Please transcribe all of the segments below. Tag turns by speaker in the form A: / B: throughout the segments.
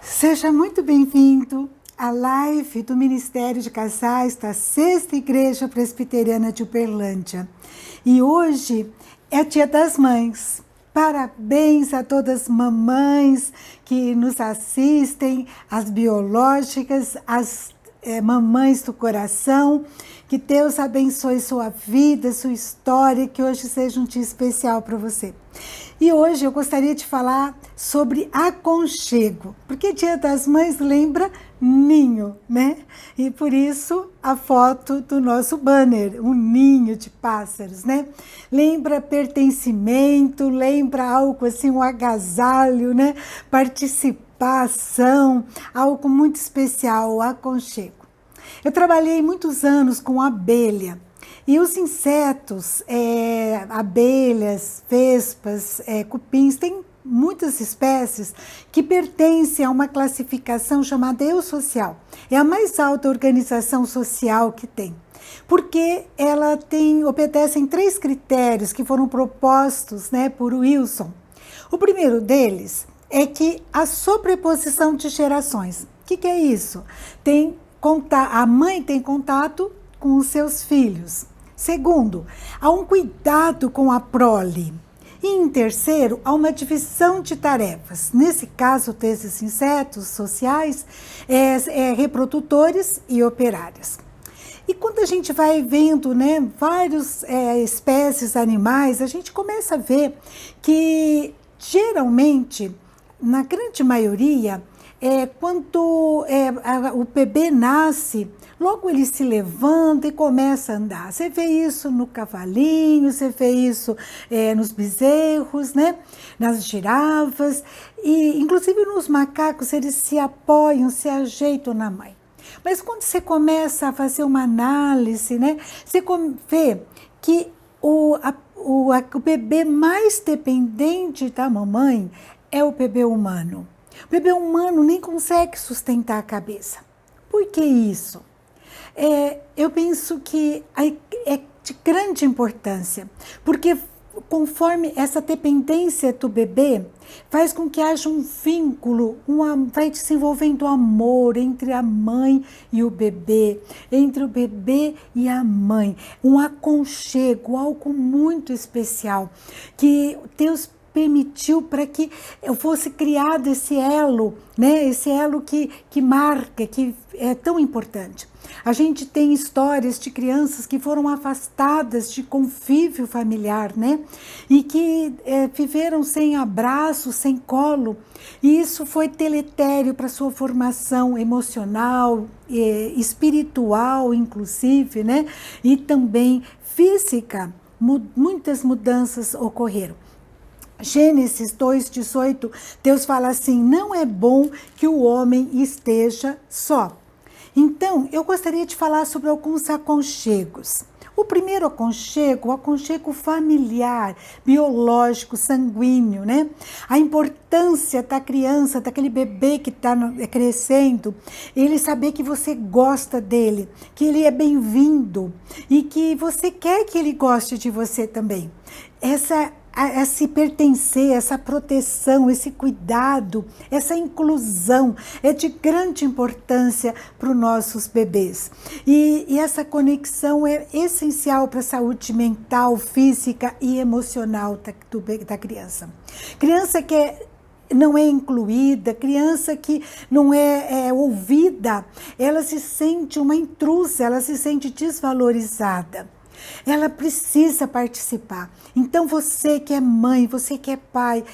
A: Seja muito bem-vindo à live do Ministério de Casais da Sexta Igreja Presbiteriana de Uberlândia. E hoje é Dia das Mães. Parabéns a todas as mamães que nos assistem, as biológicas, as mamães do coração. Que Deus abençoe sua vida, sua história, que hoje seja um dia especial para você. E hoje eu gostaria de falar sobre aconchego, porque Dia das Mães lembra ninho, né? E por isso a foto do nosso banner, um ninho de pássaros, né? Lembra pertencimento, lembra algo assim, um agasalho, né? Participação, algo muito especial, o aconchego. Eu trabalhei muitos anos com abelha. E os insetos, abelhas, vespas, cupins, tem muitas espécies que pertencem a uma classificação chamada eusocial. É a mais alta organização social que tem. Porque ela obedece em 3 critérios que foram propostos, né, por Wilson. O primeiro deles é que a sobreposição de gerações. O que é isso? A mãe tem contato com os seus filhos. Segundo, há um cuidado com a prole. E em terceiro, há uma divisão de tarefas. Nesse caso, desses insetos sociais, reprodutores e operários. E quando a gente vai vendo, né, várias espécies animais, a gente começa a ver que, geralmente, na grande maioria, quando o bebê nasce, logo ele se levanta e começa a andar. Você vê isso no cavalinho, você vê isso nos bezerros, né? Nas girafas, e inclusive nos macacos, eles se apoiam, se ajeitam na mãe. Mas quando você começa a fazer uma análise, né, você vê que o bebê mais dependente da mamãe é o bebê humano. O bebê humano nem consegue sustentar a cabeça. Por que isso? Eu penso que é de grande importância, porque conforme essa dependência do bebê, faz com que haja um vínculo, vai desenvolvendo amor entre a mãe e o bebê, entre o bebê e a mãe, um aconchego, algo muito especial, que Deus permitiu para que eu fosse criado esse elo, né? Esse elo que marca, que é tão importante. A gente tem histórias de crianças que foram afastadas de convívio familiar, né? E que viveram sem abraço, sem colo. E isso foi deletério para sua formação emocional, espiritual, inclusive, né? E também física. Muitas mudanças ocorreram. Gênesis 2,18, Deus fala assim: não é bom que o homem esteja só. Então, eu gostaria de falar sobre alguns aconchegos. O primeiro aconchego, o aconchego familiar, biológico, sanguíneo, né? A importância da criança, daquele bebê que está crescendo, ele saber que você gosta dele, que ele é bem-vindo e que você quer que ele goste de você também. Esse pertencer, essa proteção, esse cuidado, essa inclusão é de grande importância para os nossos bebês. E essa conexão é essencial para a saúde mental, física e emocional da criança. Criança que não é incluída, criança que não é ouvida, ela se sente uma intrusa, ela se sente desvalorizada. Ela precisa participar. Então você que é mãe, você que é pai,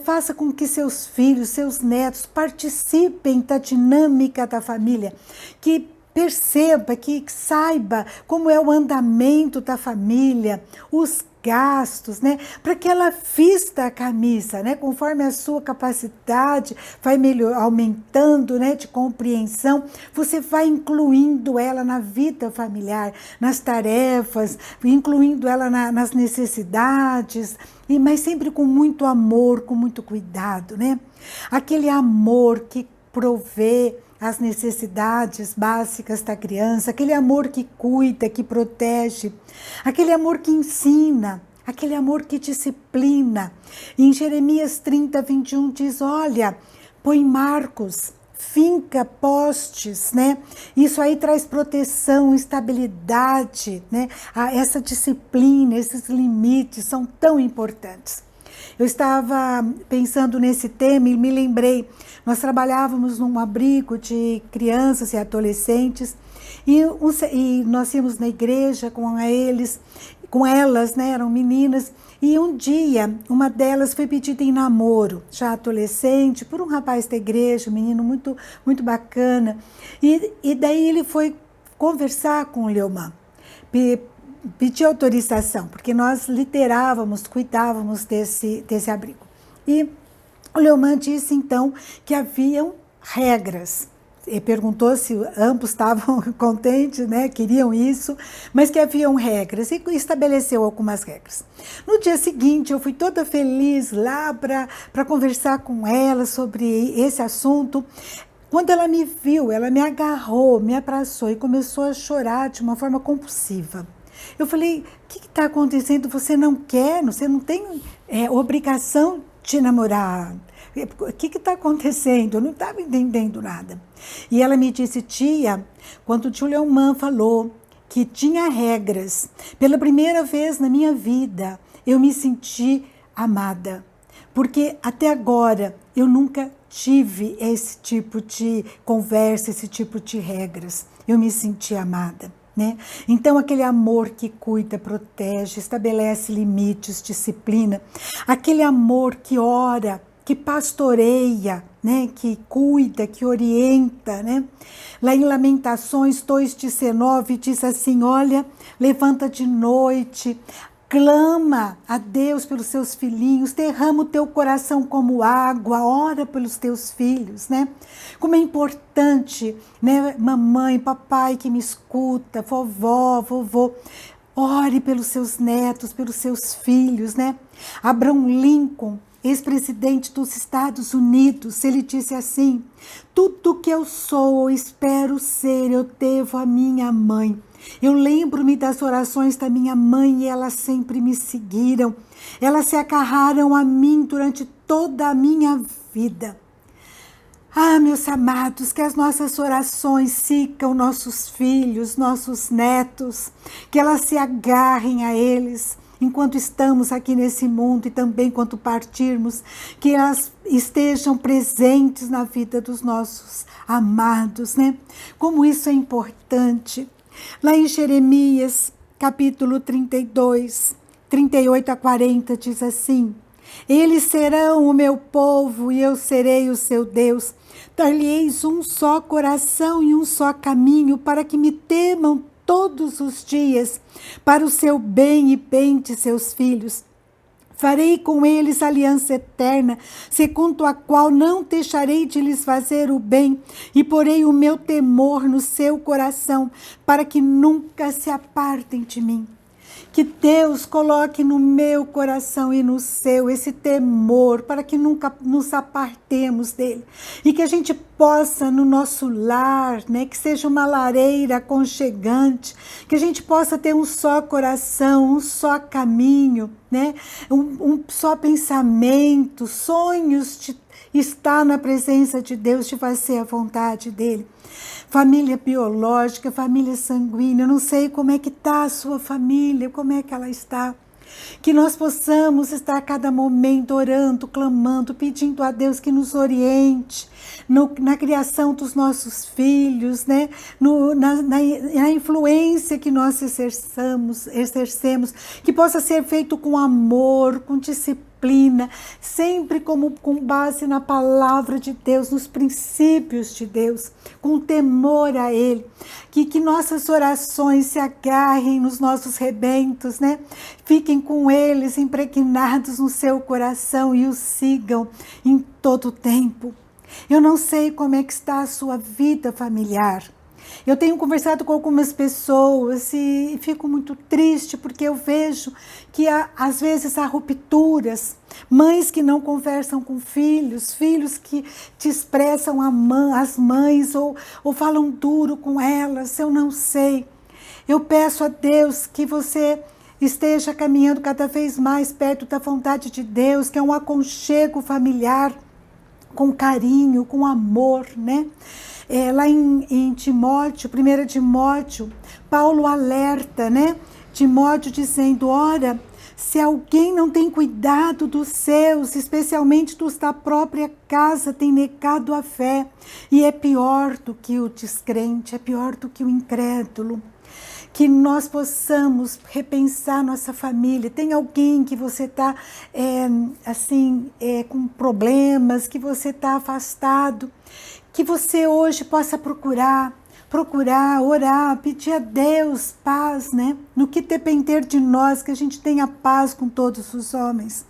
A: faça com que seus filhos, seus netos participem da dinâmica da família, que perceba, que saiba como é o andamento da família, os gastos, né? Para que ela vista a camisa, né? Conforme a sua capacidade vai aumentando, né? De compreensão, você vai incluindo ela na vida familiar, nas tarefas, incluindo ela nas necessidades, mas sempre com muito amor, com muito cuidado, né? Aquele amor que provê as necessidades básicas da criança, aquele amor que cuida, que protege, aquele amor que ensina, aquele amor que disciplina. Em Jeremias 30, 21 diz, olha, põe marcos, finca postes, né? Isso aí traz proteção, estabilidade, né? Essa disciplina, esses limites são tão importantes. Eu estava pensando nesse tema e me lembrei, nós trabalhávamos num abrigo de crianças e adolescentes e nós íamos na igreja com elas, né, eram meninas, e um dia uma delas foi pedida em namoro, já adolescente, por um rapaz da igreja, um menino muito, muito bacana, e daí ele foi conversar com o Leomã, pedir autorização, porque nós literávamos, cuidávamos desse abrigo. E o Leomã disse então que haviam regras. Ele perguntou se ambos estavam contentes, né, queriam isso, mas que haviam regras e estabeleceu algumas regras. No dia seguinte, eu fui toda feliz lá para conversar com ela sobre esse assunto. Quando ela me viu, ela me agarrou, me abraçou e começou a chorar de uma forma compulsiva. Eu falei, o que está acontecendo? Você não quer, você não tem obrigação de namorar. O que está acontecendo? Eu não estava entendendo nada. E ela me disse, tia, quando o tio Leomã falou que tinha regras, pela primeira vez na minha vida, eu me senti amada. Porque até agora eu nunca tive esse tipo de conversa, esse tipo de regras. Eu me senti amada. Né? Então, aquele amor que cuida, protege, estabelece limites, disciplina, aquele amor que ora, que pastoreia, né? Que cuida, que orienta. Né? Lá em Lamentações 2,19 diz assim, olha, levanta de noite, clama a Deus pelos seus filhinhos, derrama o teu coração como água, ora pelos teus filhos, né? Como é importante, né, mamãe, papai que me escuta, vovó, vovô, ore pelos seus netos, pelos seus filhos, né? Abraham Lincoln, ex-presidente dos Estados Unidos, ele disse assim, tudo que eu sou ou espero ser, eu devo à minha mãe. Eu lembro-me das orações da minha mãe e elas sempre me seguiram. Elas se agarraram a mim durante toda a minha vida. Ah, meus amados, que as nossas orações sigam nossos filhos, nossos netos, que elas se agarrem a eles enquanto estamos aqui nesse mundo e também quando partirmos, que elas estejam presentes na vida dos nossos amados, né? Como isso é importante. Lá em Jeremias, capítulo 32, 38 a 40, diz assim, eles serão o meu povo e eu serei o seu Deus. Dar-lhe-eis um só coração e um só caminho para que me temam todos os dias, para o seu bem e bem de seus filhos. Farei com eles aliança eterna, segundo a qual não deixarei de lhes fazer o bem, e porei o meu temor no seu coração, para que nunca se apartem de mim. Que Deus coloque no meu coração e no seu esse temor, para que nunca nos apartemos dele. E que a gente possa, no nosso lar, né, que seja uma lareira aconchegante, que a gente possa ter um só coração, um só caminho, né, um só pensamento, sonhos de estar na presença de Deus, de fazer a vontade dele. Família biológica, família sanguínea, eu não sei como é que está a sua família, como é que ela está. Que nós possamos estar a cada momento orando, clamando, pedindo a Deus que nos oriente na criação dos nossos filhos, né? Na influência que nós exercemos, que possa ser feito com amor, com disciplina, sempre com base na palavra de Deus, nos princípios de Deus, com temor a Ele, que nossas orações se agarrem nos nossos rebentos, né? Fiquem com eles impregnados no seu coração e os sigam em todo o tempo. Eu não sei como é que está a sua vida familiar. Eu tenho conversado com algumas pessoas e fico muito triste porque eu vejo que às vezes há rupturas, mães que não conversam com filhos, filhos que desprezam as mães ou falam duro com elas, eu não sei. Eu peço a Deus que você esteja caminhando cada vez mais perto da vontade de Deus, que é um aconchego familiar, com carinho, com amor, né? Lá em Timóteo, 1 Timóteo, Paulo alerta, né? Timóteo dizendo, ora, se alguém não tem cuidado dos seus, especialmente dos da própria casa, tem negado a fé, e é pior do que o descrente, é pior do que o incrédulo. Que nós possamos repensar nossa família. Tem alguém que você está com problemas, que você está afastado, que você hoje possa procurar, orar, pedir a Deus paz, né? No que depender de nós, que a gente tenha paz com todos os homens,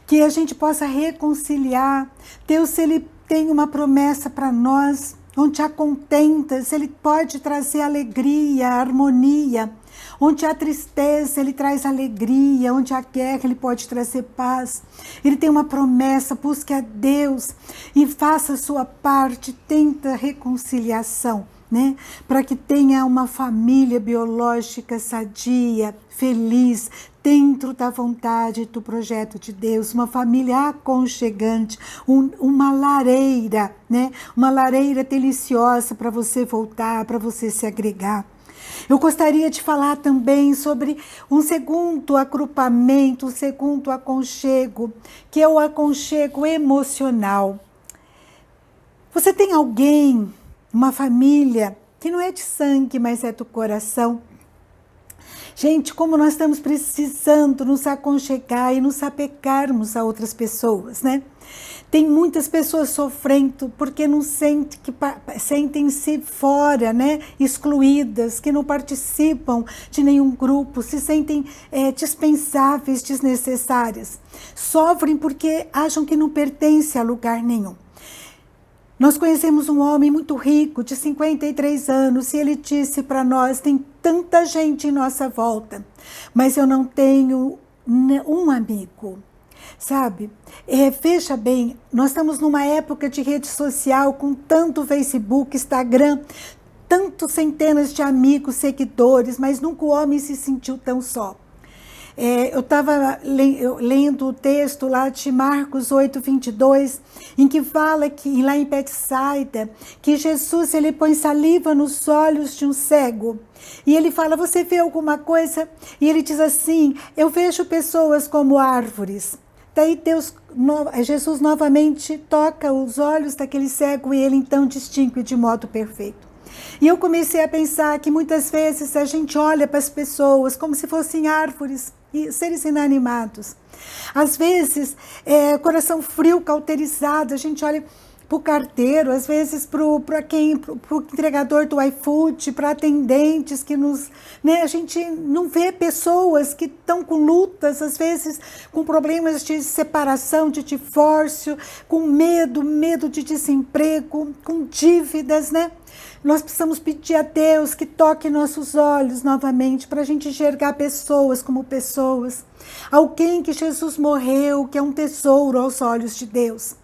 A: que a gente possa reconciliar. Deus, Ele tem uma promessa para nós, onde há contentas, Ele pode trazer alegria, harmonia. Onde há tristeza, Ele traz alegria. Onde há guerra, Ele pode trazer paz. Ele tem uma promessa, busque a Deus e faça a sua parte, tenta reconciliação, né? Para que tenha uma família biológica sadia, feliz, dentro da vontade do projeto de Deus, uma família aconchegante, uma lareira, né? Uma lareira deliciosa para você voltar, para você se agregar. Eu gostaria de falar também sobre um segundo agrupamento, um segundo aconchego, que é o aconchego emocional. Você tem alguém, uma família, que não é de sangue, mas é do coração? Gente, como nós estamos precisando nos aconchegar e nos apegarmos a outras pessoas, né? Tem muitas pessoas sofrendo porque não sentem-se fora, né? Excluídas, que não participam de nenhum grupo, se sentem dispensáveis, desnecessárias. Sofrem porque acham que não pertencem a lugar nenhum. Nós conhecemos um homem muito rico, de 53 anos, e ele disse para nós, tem tanta gente em nossa volta, mas eu não tenho um amigo, sabe? Veja bem, nós estamos numa época de rede social, com tanto Facebook, Instagram, tanto centenas de amigos, seguidores, mas nunca o homem se sentiu tão só. Eu estava lendo o texto lá de Marcos 8:22, em que fala que lá em Betsaida, que Jesus ele põe saliva nos olhos de um cego. E ele fala, você vê alguma coisa? E ele diz assim, eu vejo pessoas como árvores. Daí Jesus novamente toca os olhos daquele cego e ele então distingue de modo perfeito. E eu comecei a pensar que muitas vezes a gente olha para as pessoas como se fossem árvores e seres inanimados. Às vezes, coração frio, cauterizado, a gente olha para o carteiro, às vezes para o entregador do iFood, para atendentes que nos... Né, a gente não vê pessoas que estão com lutas, às vezes com problemas de separação, de divórcio, com medo de desemprego, com dívidas, né? Nós precisamos pedir a Deus que toque nossos olhos novamente para a gente enxergar pessoas como pessoas. Alguém que Jesus morreu, que é um tesouro aos olhos de Deus.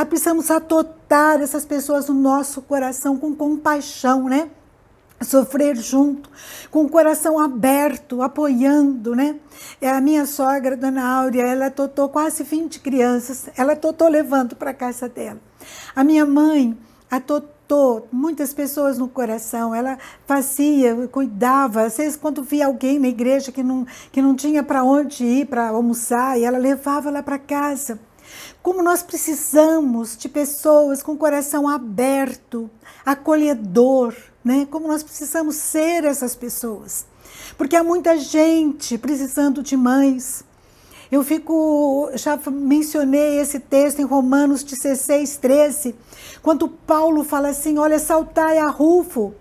A: Precisamos adotar essas pessoas no nosso coração com compaixão, né? Sofrer junto, com o coração aberto, apoiando, né? A minha sogra, Dona Áurea, ela adotou quase 20 crianças, ela adotou levando para a casa dela. A minha mãe adotou muitas pessoas no coração, ela fazia, cuidava, às vezes quando via alguém na igreja que não tinha para onde ir para almoçar, e ela levava lá para casa. Como nós precisamos de pessoas com o coração aberto, acolhedor, né? Como nós precisamos ser essas pessoas, porque há muita gente precisando de mães. Já mencionei esse texto em Romanos 16:13, quando Paulo fala assim, olha, saltai a Rufo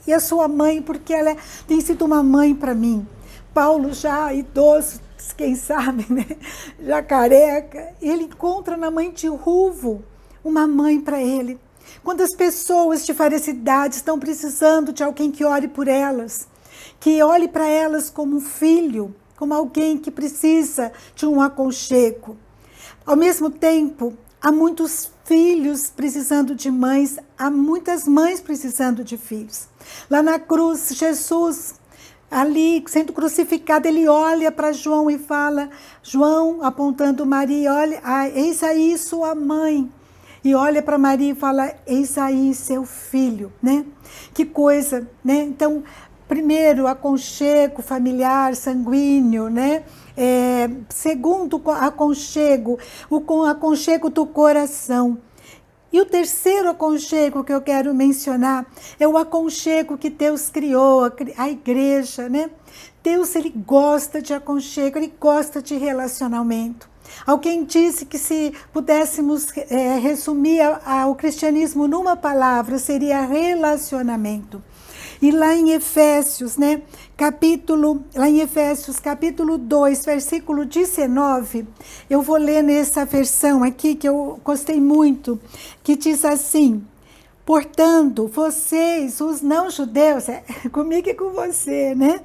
A: e a sua mãe, porque ela tem sido uma mãe para mim. Paulo já idoso, quem sabe, né? Já careca, ele encontra na mãe de Rufo uma mãe para ele. Quantas pessoas de várias idades estão precisando de alguém que ore por elas, que olhe para elas como um filho, como alguém que precisa de um aconchego. Ao mesmo tempo, há muitos filhos precisando de mães, há muitas mães precisando de filhos. Lá na cruz, Jesus, ali sendo crucificado, ele olha para João e fala, João apontando Maria, olha, eis aí sua mãe. e olha para Maria e fala: eis aí seu filho, né? Que coisa, né? Então, primeiro, aconchego familiar, sanguíneo, né? Segundo, aconchego, o aconchego do coração. E o terceiro aconchego que eu quero mencionar é o aconchego que Deus criou, a igreja, né? Deus, ele gosta de aconchego, ele gosta de relacionamento. Alguém disse que se pudéssemos resumir o cristianismo numa palavra, seria relacionamento. E lá em Efésios, né, capítulo 2, versículo 19, eu vou ler nessa versão aqui que eu gostei muito, que diz assim: portanto, vocês, os não-judeus, comigo e com você, né?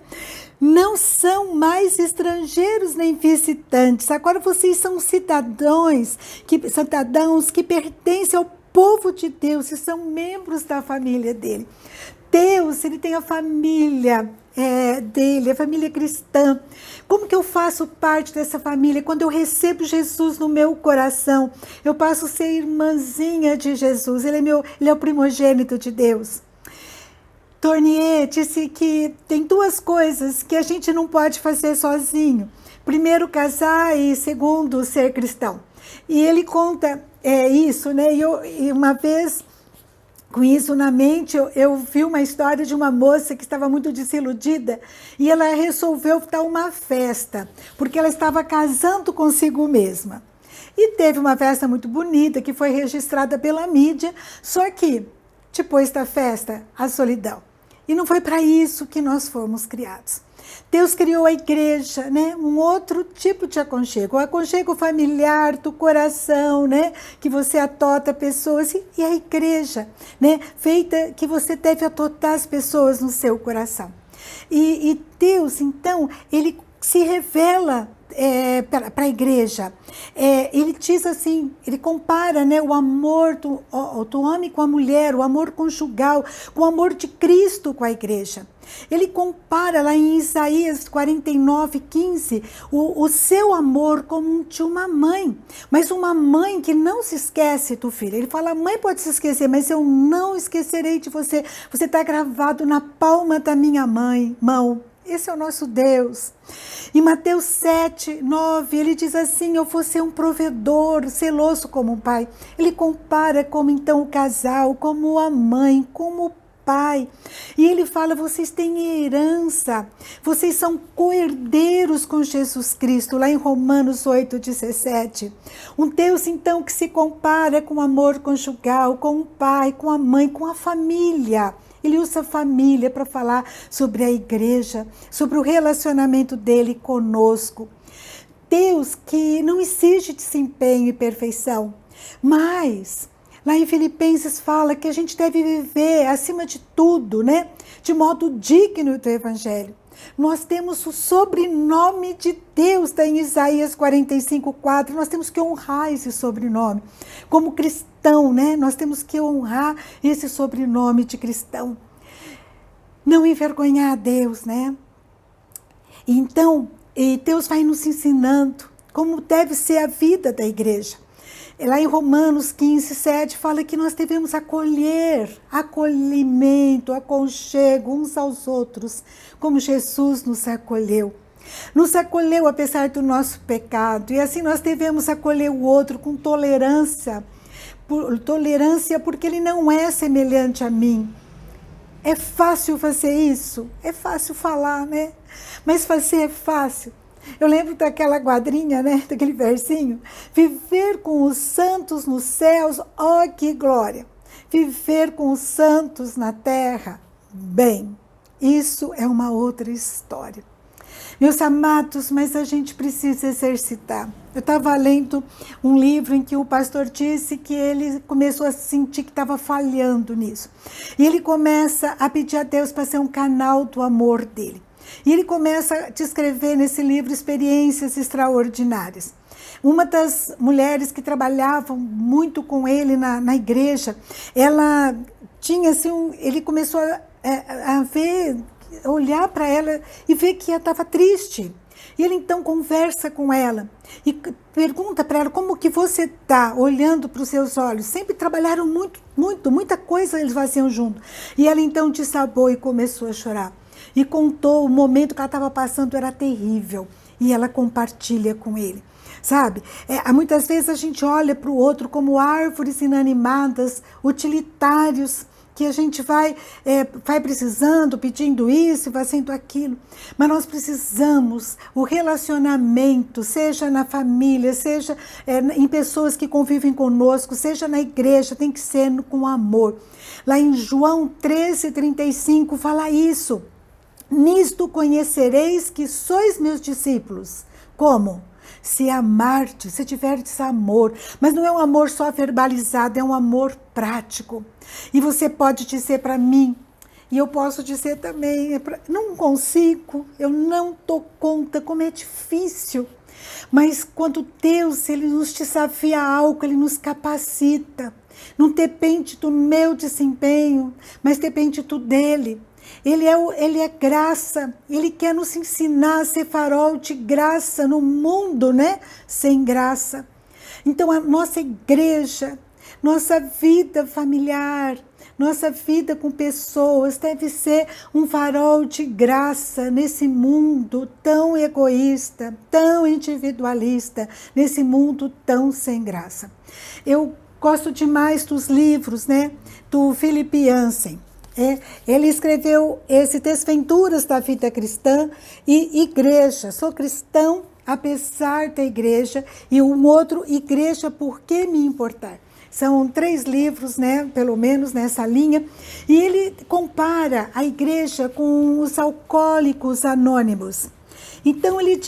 A: Não são mais estrangeiros nem visitantes. Agora vocês são cidadãos que pertencem ao povo de Deus e são membros da família dele. Deus, ele tem a família dele, a família cristã. Como que eu faço parte dessa família? Quando eu recebo Jesus no meu coração, eu passo a ser irmãzinha de Jesus. Ele é o primogênito de Deus. Tournier disse que tem duas coisas que a gente não pode fazer sozinho. Primeiro, casar, e segundo, ser cristão. E ele conta isso, né? E uma vez, com isso na mente, eu vi uma história de uma moça que estava muito desiludida e ela resolveu dar uma festa, porque ela estava casando consigo mesma. E teve uma festa muito bonita que foi registrada pela mídia, só que depois da festa, a solidão. E não foi para isso que nós fomos criados. Deus criou a igreja, né? Um outro tipo de aconchego, o aconchego familiar do coração, né? Que você atota pessoas, e a igreja, né? Feita que você deve atotar as pessoas no seu coração. E Deus, então, ele se revela para a igreja. Ele diz assim, ele compara, né, o amor do homem com a mulher, o amor conjugal, com o amor de Cristo com a igreja. Ele compara lá em Isaías 49:15, o seu amor como de uma mãe, mas uma mãe que não se esquece do filho. Ele fala: a mãe pode se esquecer, mas eu não esquecerei de você. Você está gravado na palma da minha mão. Esse é o nosso Deus. Em Mateus 7:9, ele diz assim: eu vou ser um provedor, zeloso como um pai. Ele compara como então o casal, como a mãe, como o pai. E ele fala: vocês têm herança, vocês são co-herdeiros com Jesus Cristo, lá em Romanos 8:17. Um Deus então que se compara com o amor conjugal, com o pai, com a mãe, com a família. Ele usa a família para falar sobre a igreja, sobre o relacionamento dele conosco. Deus que não exige desempenho e perfeição, mas lá em Filipenses fala que a gente deve viver acima de tudo, né? De modo digno do evangelho. Nós temos o sobrenome de Deus, está em Isaías 45:4. Nós temos que honrar esse sobrenome. Como cristão, né? Nós temos que honrar esse sobrenome de cristão. Não envergonhar a Deus, né? Então, Deus vai nos ensinando como deve ser a vida da igreja. Lá em Romanos 15:7 fala que nós devemos acolhimento, aconchego uns aos outros, como Jesus nos acolheu. Nos acolheu apesar do nosso pecado, e assim nós devemos acolher o outro com tolerância porque ele não é semelhante a mim. É fácil fazer isso? É fácil falar, né? Mas fazer é fácil. Eu lembro daquela quadrinha, né? Daquele versinho. Viver com os santos nos céus, ó que glória. Viver com os santos na terra, bem, isso é uma outra história. Meus amados, mas a gente precisa exercitar. Eu estava lendo um livro em que o pastor disse que ele começou a sentir que estava falhando nisso. E ele começa a pedir a Deus para ser um canal do amor dele. E ele começa a descrever nesse livro experiências extraordinárias. Uma das mulheres que trabalhavam muito com ele na igreja, ela tinha assim, ele começou a olhar para ela e ver que ela estava triste. E ele então conversa com ela e pergunta para ela como que você está, olhando para os seus olhos. Sempre trabalharam muita coisa eles faziam junto. E ela então desabou e começou a chorar. E contou o momento que ela estava passando, era terrível. E ela compartilha com ele. Sabe, muitas vezes a gente olha para o outro como árvores inanimadas, utilitários, que a gente vai precisando, pedindo isso, fazendo aquilo. Mas nós precisamos, o relacionamento, seja na família, seja em pessoas que convivem conosco, seja na igreja, tem que ser com amor. Lá em João 13:35 fala isso. Nisto conhecereis que sois meus discípulos. Como? Se amardes, se tiverdes amor. Mas não é um amor só verbalizado, é um amor prático. E você pode dizer para mim, e eu posso dizer também, não consigo, eu não dou conta, como é difícil. Mas quando Deus, Ele nos desafia a algo, Ele nos capacita. Não depende do meu desempenho, mas depende do dele. Ele é graça, Ele quer nos ensinar a ser farol de graça no mundo, né? Sem graça. Então a nossa igreja, nossa vida familiar, nossa vida com pessoas deve ser um farol de graça nesse mundo tão egoísta, tão individualista, nesse mundo tão sem graça. Eu gosto demais dos livros, né? Do Philip Yancey. Ele escreveu esse Desventuras da Vida Cristã e Igreja. Sou cristão apesar da igreja, e um outro, Igreja, por que me importar? São 3 livros, né, pelo menos nessa linha, e ele compara a igreja com os alcoólicos anônimos. Então ele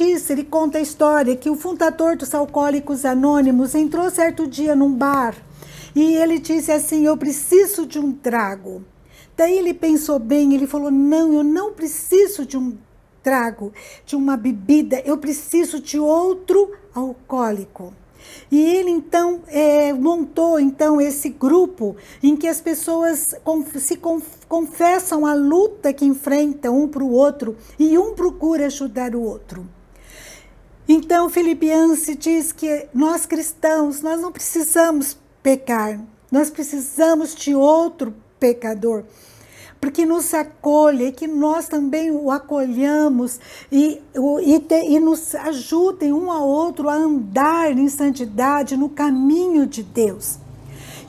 A: conta a história que o fundador dos Alcoólicos Anônimos entrou certo dia num bar, e ele disse assim: eu preciso de um trago. Daí ele pensou bem, ele falou: não, eu não preciso de um trago, de uma bebida, eu preciso de outro alcoólico. E ele então montou então esse grupo em que as pessoas confessam a luta que enfrentam um para o outro e um procura ajudar o outro. Então Philip Yancey diz que nós cristãos, nós não precisamos pecar, nós precisamos de outro pecador, porque nos acolhe, que nós também o acolhamos e nos ajudem um ao outro a andar em santidade no caminho de Deus.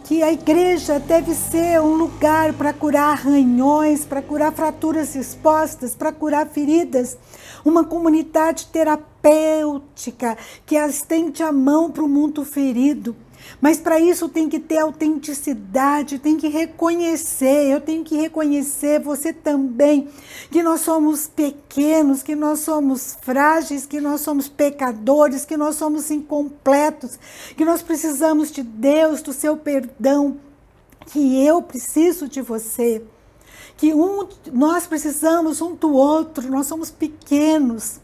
A: Que a igreja deve ser um lugar para curar arranhões, para curar fraturas expostas, para curar feridas, uma comunidade terapêutica que estende a mão para o mundo ferido. Mas para isso tem que ter autenticidade, tem que reconhecer, eu tenho que reconhecer, você também, que nós somos pequenos, que nós somos frágeis, que nós somos pecadores, que nós somos incompletos, que nós precisamos de Deus, do seu perdão, que eu preciso de você, que nós precisamos um do outro, nós somos pequenos.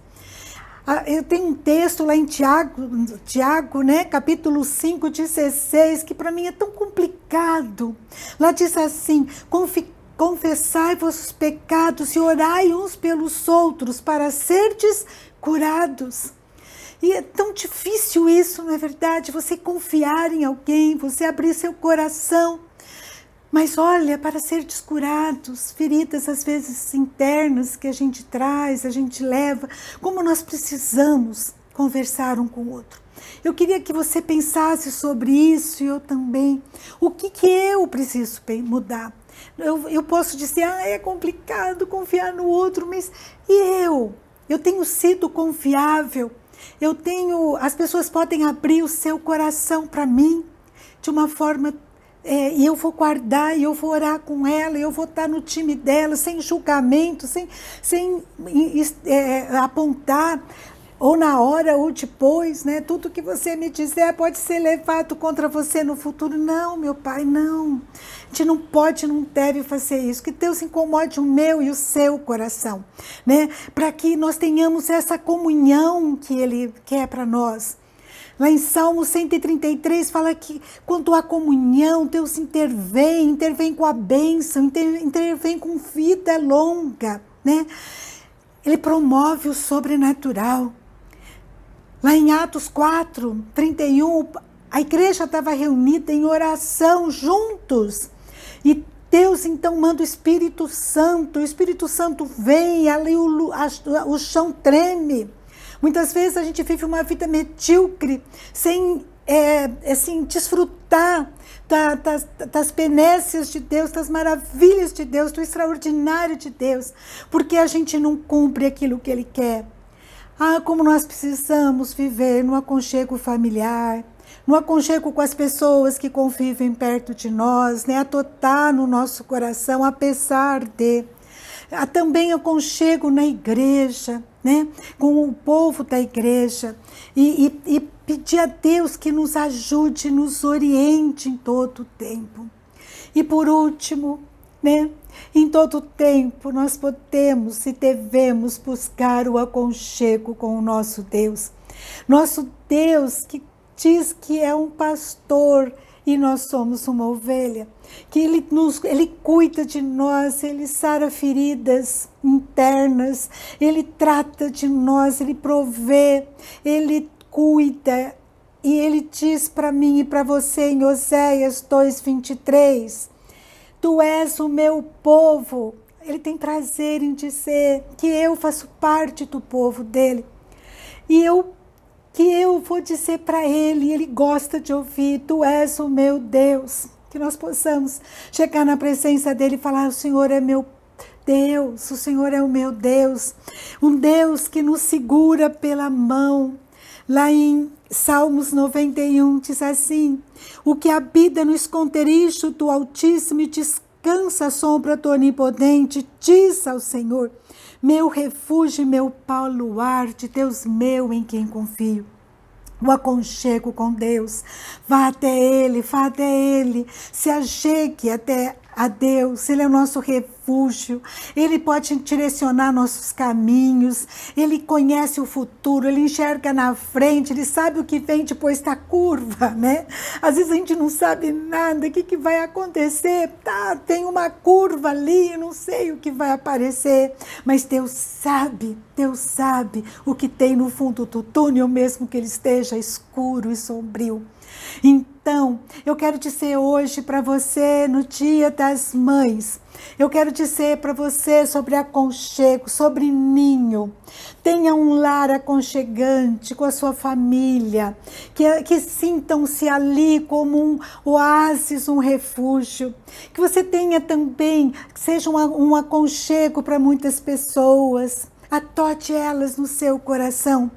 A: Eu tenho um texto lá em Tiago, né, capítulo 5:16, que para mim é tão complicado. Lá diz assim: confessai vossos pecados e orai uns pelos outros para serdes curados. E é tão difícil isso, não é verdade? Você confiar em alguém, você abrir seu coração. Mas olha, para ser descurados, feridas às vezes internas que a gente traz, a gente leva, como nós precisamos conversar um com o outro. Eu queria que você pensasse sobre isso, e eu também. O que eu preciso mudar? Eu posso dizer, é complicado confiar no outro, mas e eu? Eu tenho sido confiável, as pessoas podem abrir o seu coração para mim de uma forma e eu vou guardar, e eu vou orar com ela, e eu vou estar no time dela, sem julgamento, sem apontar, ou na hora ou depois, né? Tudo que você me disser pode ser levado contra você no futuro. Não, meu pai, não. A gente não pode, não deve fazer isso. Que Deus incomode o meu e o seu coração, né? Para que nós tenhamos essa comunhão que Ele quer para nós. Lá em Salmo 133 fala que quando há comunhão, Deus intervém com a bênção, intervém com vida longa, né? ele promove o sobrenatural. Lá em Atos 4, 31, a igreja estava reunida em oração juntos. E Deus então manda o Espírito Santo vem, ali o chão treme. Muitas vezes a gente vive uma vida medíocre, sem assim, desfrutar das benesses de Deus, das maravilhas de Deus, do extraordinário de Deus, porque a gente não cumpre aquilo que Ele quer. Como nós precisamos viver no aconchego familiar, no aconchego com as pessoas que convivem perto de nós, né? Atotar no nosso coração, apesar de. Há também aconchego na igreja, né? Com o povo da igreja, e pedir a Deus que nos ajude, nos oriente em todo o tempo. E por último, né? Em todo tempo nós podemos e devemos buscar o aconchego com o nosso Deus. Nosso Deus que diz que é um pastor e nós somos uma ovelha. Que Ele cuida de nós, Ele sara feridas internas, Ele trata de nós, Ele provê, Ele cuida. E Ele diz para mim e para você em Oséias 2:23, Tu és o meu povo. Ele tem prazer em dizer que eu faço parte do povo dele. E que eu vou dizer para ele, ele gosta de ouvir, Tu és o meu Deus. Que nós possamos chegar na presença dele e falar, o Senhor é meu Deus, o Senhor é o meu Deus. Um Deus que nos segura pela mão. Lá em Salmos 91 diz assim, o que habita no esconderijo do Altíssimo e descansa à sombra do Onipotente, diz ao Senhor, meu refúgio e meu baluarte, Deus meu em quem confio. O aconchego com Deus, vá até Ele, se achegue até a Deus, Ele é o nosso refúgio, Ele pode direcionar nossos caminhos, Ele conhece o futuro, Ele enxerga na frente, Ele sabe o que vem depois da curva, né? Às vezes a gente não sabe nada, o que vai acontecer, tem uma curva ali, não sei o que vai aparecer, mas Deus sabe o que tem no fundo do túnel, mesmo que ele esteja escuro e sombrio. Então, eu quero dizer hoje para você, no Dia das Mães, eu quero dizer para você sobre aconchego, sobre ninho. Tenha um lar aconchegante com a sua família, que sintam-se ali como um oásis, um refúgio. Que você tenha também, que seja um aconchego para muitas pessoas. Atote elas no seu coração.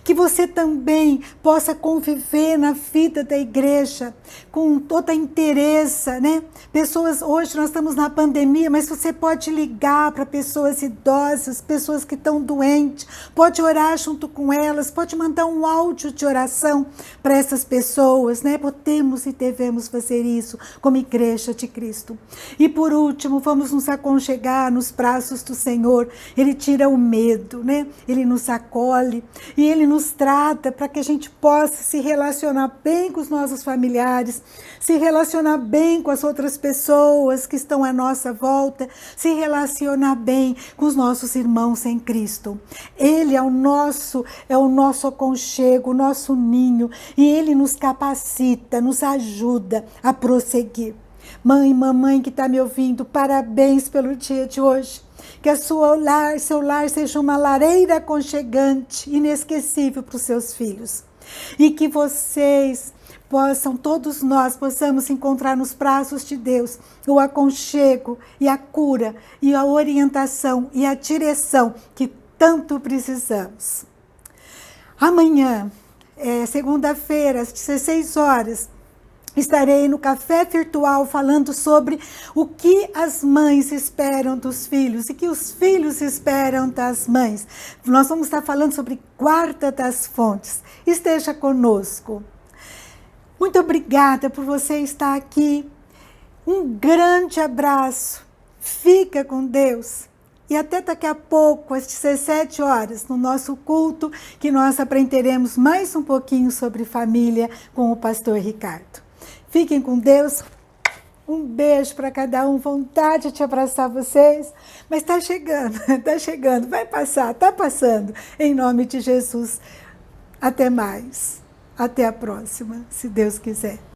A: Que você também possa conviver na vida da igreja com toda a interesse, né? Pessoas, hoje nós estamos na pandemia, mas você pode ligar para pessoas idosas, pessoas que estão doentes, pode orar junto com elas, pode mandar um áudio de oração para essas pessoas, né? Podemos e devemos fazer isso como igreja de Cristo. E por último, vamos nos aconchegar nos braços do Senhor. Ele tira o medo, né? Ele nos acolhe e Ele nos trata para que a gente possa se relacionar bem com os nossos familiares, se relacionar bem com as outras pessoas que estão à nossa volta, se relacionar bem com os nossos irmãos em Cristo. Ele é o nosso aconchego, o nosso ninho, e Ele nos capacita, nos ajuda a prosseguir. Mãe, mamãe que está me ouvindo, parabéns pelo dia de hoje. Que seu lar seja uma lareira aconchegante, inesquecível para os seus filhos. E que todos nós possamos encontrar nos braços de Deus o aconchego e a cura e a orientação e a direção que tanto precisamos. Amanhã, segunda-feira, às 16 horas, estarei no Café Virtual falando sobre o que as mães esperam dos filhos e que os filhos esperam das mães. Nós vamos estar falando sobre guarda das fontes. Esteja conosco. Muito obrigada por você estar aqui. Um grande abraço. Fica com Deus. E até daqui a pouco, às 17 horas, no nosso culto, que nós aprenderemos mais um pouquinho sobre família com o pastor Ricardo. Fiquem com Deus Um beijo para cada um, vontade de te abraçar vocês, mas está chegando, está chegando, vai passar, está passando. Em nome de Jesus, até mais, até a próxima, se Deus quiser.